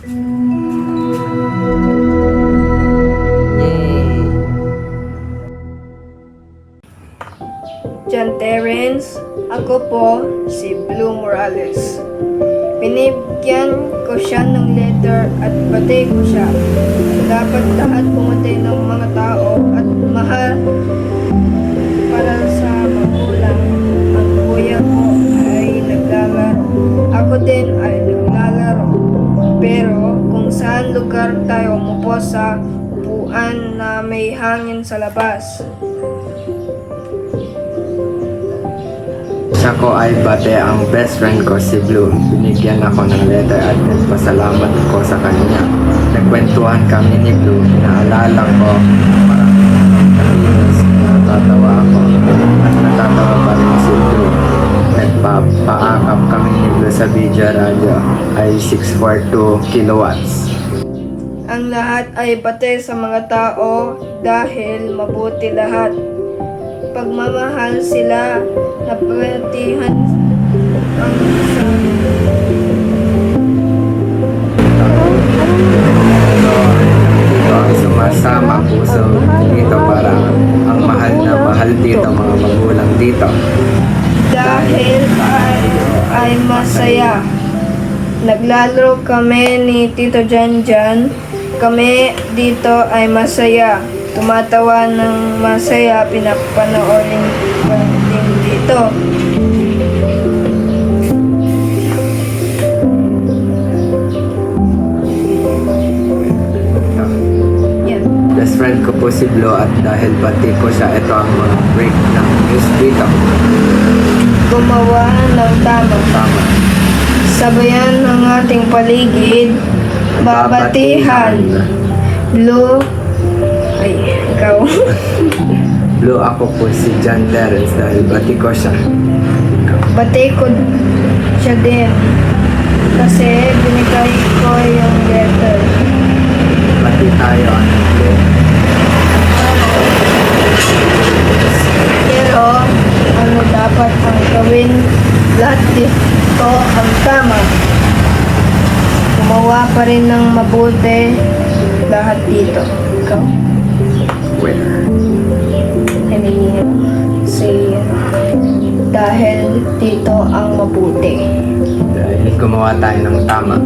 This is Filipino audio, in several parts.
John Terence, ako po si Blue Morales. Binibigyan ko siya ng letter at batay ko siya. Dapat lahat pumatay ng mga tao at mahal para sa magulang. Ang kuya ko ay naglalaro. Ako din ay naglalaro. Pero kung saan lugar tayo umupo sa upuan na may hangin sa labas. Siya ko ay bate ang best friend ko si Blue. Binigyan ako ng letter at nagpasalamat ko sa kanya. Nagkwentuhan kami ni Blue. Naalala ko maraming kalinis. Natatawa ako at natatawa pa rin si Blue. Nagpapaakap kami ni Blue sa video radio ay 642 kilowatts. Ang lahat ay bate sa mga tao dahil mabuti lahat. Pagmamahal sila, napatihan ang isa. Dito ang sumasama puso dito para ang mahal na mahal dito mga magulang dito. Dahil ay masaya. Naglalaro kami ni Tito Janjan. Kami dito ay masaya. Tumatawa ng masaya, pinapanoorin din dito. Yan. Best friend ko po si Blue at dahil pati ko siya, ito ang mga break ng news dito. Gumawa ng tama. Tama. Sabayan ng ating paligid. Babatihan. Blue. Ay, ikaw. Blue, ako po si John Terence dahil bati ko siya. Batay ko siya din. Kasi binigay ko yung letter. Bati tayo ano Blue. Pero, ano dapat ang gawin? Lahat dito ang tama. Gumawa pa rin ng mabuti lahat dito. Ikaw? Where? I mean, say, dahil dito ang mabuti. Dahil gumawa tayo ng tama.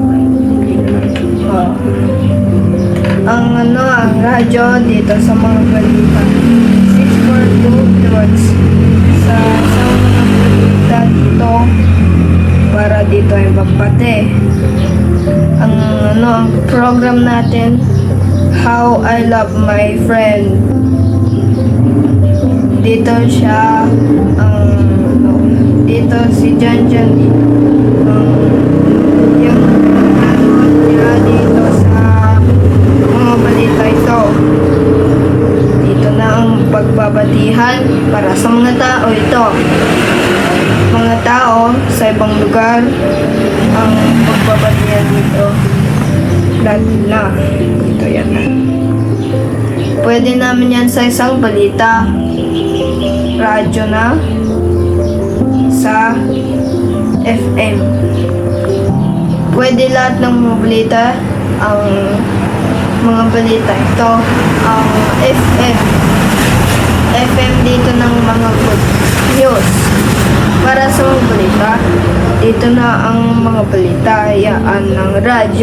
Ang radyo dito sa mga balita. 642 kilowatts. Sa mga balita dito, para dito ay magbate. Ang program natin, How I Love My Friend. Dito siya, dito si Janjan dito. Yung niya dito sa mga balita ito. Dito na ang pagbabatihan para sa mga tao ito. Mga tao sa ibang lugar ang pagbabatihan dito. Lahat na. Ito yan na. Pwede namin yan sa isang balita. Radyo na. Sa FM. Pwede lahat ng mga balita. Ang mga balita ito. Ang FM. FM dito ng mga good news. Para sa mga balita. Dito na ang mga balita. Yaan ng radyo.